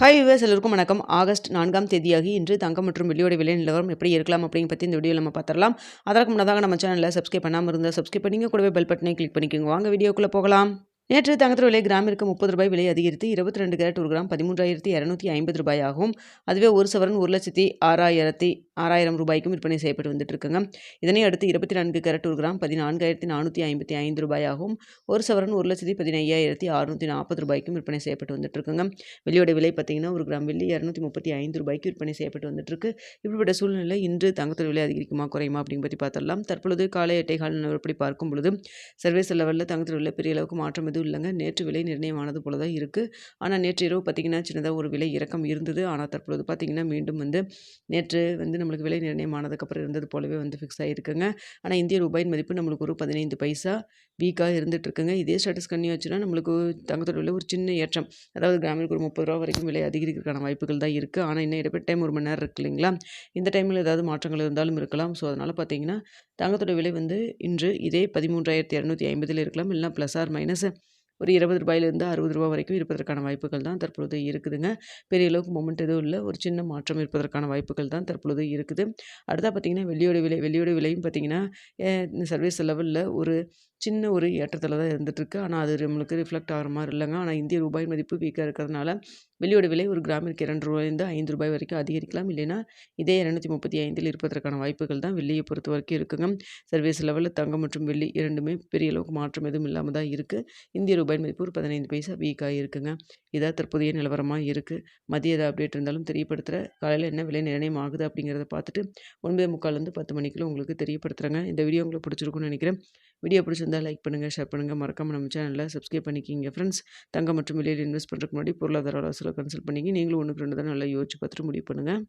Hi viewers, எல்லோருக்கும் வணக்கம். August 4ஆம் தேதியாகி இன்று தங்கம் மற்றும் வெள்ளியோட விலை நிலவரம் எப்படி இருக்கலாம் அப்படிங்க பற்றி இந்த வீடியோவில் நம்ம பார்த்துடலாம். அதற்கு முன்னதாக நம்ம சேனலில் சப்ஸ்கிரைப் பண்ணாமல் இருந்தால் சப்ஸ்கிரைப் பண்ணிங்க, கூடவே பெல் பட்டனை கிளிக் பண்ணிக்கோங்க. வாங்க வீடியோக்குள்ளே போகலாம். நேற்று தங்கத்தோட விலை கிராமிற்கு 30 ரூபாய் விலை அதிகரித்து 22 கேரட் ஒரு கிராம் 13,250 ரூபாய் ஆகும். அதுவே ஒரு சவரன் 1,06,000 ரூபாய்க்கும் விற்பனை செய்யப்பட்டு வந்துட்டு இருக்குங்க. இதனை அடுத்து 24 கேரட் ஒரு கிராம் 14,455 ரூபாய் ஆகும். ஒரு சவரன் 1,15,640 ரூபாய்க்கும் விற்பனை செய்யப்பட்டு வந்துட்டு இருக்குங்க. வெள்ளியோட விலை பார்த்தீங்கன்னா ஒரு கிராம் வெள்ளி 235 ரூபாய்க்கு விற்பனை செய்யப்பட்டு வந்துட்டு இருக்கு. இப்படிப்பட்ட சூழ்நிலை இன்று தங்கத்தோட விலை அதிகரிக்குமா குறையுமா அப்படின்னு பற்றி பார்த்தரலாம். தற்பொழுது காலை 8:15 நிலவரப்படி பார்க்கும் பொழுது சர்வதேச லெவலில் தங்கத்தோட விலை பெரிய அளவுக்கு மாற்றம் எதுவும் இல்லைங்க. நேற்று விலை நிர்ணயமானது போல தான் இருக்குது. ஆனால் நேற்று இரவு பார்த்திங்கன்னா சின்னதாக ஒரு விலை இறக்கம் இருந்தது. ஆனால் தற்பொழுது பார்த்திங்கன்னா மீண்டும் நேற்று நம்மளுக்கு விலை நிர்ணயமானதுக்கப்புறம் இருந்தது போலவே ஃபிக்ஸ் ஆகிருக்குங்க. ஆனால் இந்திய ரூபாயின் மதிப்பு நம்மளுக்கு ஒரு 15 பைசா வீக்காக இருந்துகிட்ருக்குங்க. இதே ஸ்டேட்டஸ் கன்னியூ ஆச்சுன்னா நம்மளுக்கு தங்கத்தோட விலை ஒரு சின்ன ஏற்றம், அதாவது கிராமிற்கு ஒரு 30 ரூபா வரைக்கும் விலை அதிகரிக்கிறதுக்கான வாய்ப்புகள் தான் இருக்குது. ஆனால் இன்னும் இடைப்பட்ட டைம் 1 மணி நேரம் இருக்குது இல்லைங்களா? இந்த டைமில் ஏதாவது மாற்றங்கள் இருந்தாலும் இருக்கலாம். ஸோ அதனால் பார்த்திங்கன்னா தங்கத்தோட விலை இன்று இதே 13,250 இருக்கலாம். இல்லைனா ப்ளஸ் ஆர் மைனஸ் ஒரு 20 ரூபாயிலிருந்து 60 ரூபா வரைக்கும் இருப்பதற்கான வாய்ப்புகள் தான் தற்பொழுது இருக்குதுங்க. பெரிய அளவுக்கு மொமெண்ட் எதுவும் இல்லை. ஒரு சின்ன மாற்றம் இருப்பதற்கான வாய்ப்புகள் தான் தற்பொழுது இருக்குது. அடுத்தா பார்த்திங்கன்னா வெள்ளியோட விலையும் பார்த்திங்கன்னா சர்வீஸ் லெவலில் ஒரு சின்ன ஒரு ஏற்றத்தில் தான் இருந்துகிட்ருக்கு. ஆனால் அது நம்மளுக்கு ரிஃப்ளெக்ட் ஆகிற மாதிரி இல்லைங்க. ஆனால் இந்திய ரூபாய் மதிப்பு வீக்காக இருக்கிறதுனால வெள்ளியோட விலை ஒரு கிராமிற்கு 2 ரூபாயிலிருந்து 5 ரூபாய் வரைக்கும் அதிகரிக்கலாம். இல்லைன்னா இதே 235 இருப்பதற்கான வாய்ப்புகள் தான் வெள்ளியை பொறுத்த வரைக்கும் இருக்குங்க. சர்வீஸ் லெவலில் தங்கம் மற்றும் வெள்ளி இரண்டுமே பெரிய அளவுக்கு மாற்றம் எதுவும் இல்லாமல் தான் இருக்குது. இந்திய ரூபாய் மதிப்பு ஒரு 15 பைசா வீக்காக இருக்குங்க. இதான் தற்போதைய நிலவரமாக இருக்குது. மதிய ஏதாவது அப்டேட் இருந்தாலும் தெரியப்படுத்துகிற. காலையில் என்ன விலை நிர்ணயம் ஆகுது அப்படிங்கிறத பார்த்துட்டு 9:45 10 மணிக்குள்ள உங்களுக்கு தெரியப்படுத்துகிறேங்க. இந்த வீடியோ உங்களுக்கு பிடிச்சிருக்குன்னு நினைக்கிறேன். வீடியோ பிடிச்சிருந்தா லைக் பண்ணுங்கள், ஷேர் பண்ணுங்கள். மறக்காமல் நம்ம சேனலில் சப்ஸ்கிரைப் பண்ணிக்கிங்க ஃப்ரெண்ட்ஸ். தங்கம் மற்றும் வெள்ளியில் இன்வெஸ்ட் பண்ணுறதுக்கு முன்னாடி பொருளாதார ஆலோசனை கன்சல்ட் பண்ணிங்க. நீங்களும் 1க்கு 2 தான் நல்லா யோசிச்சு பார்த்துட்டு முடிவு பண்ணுங்கள்.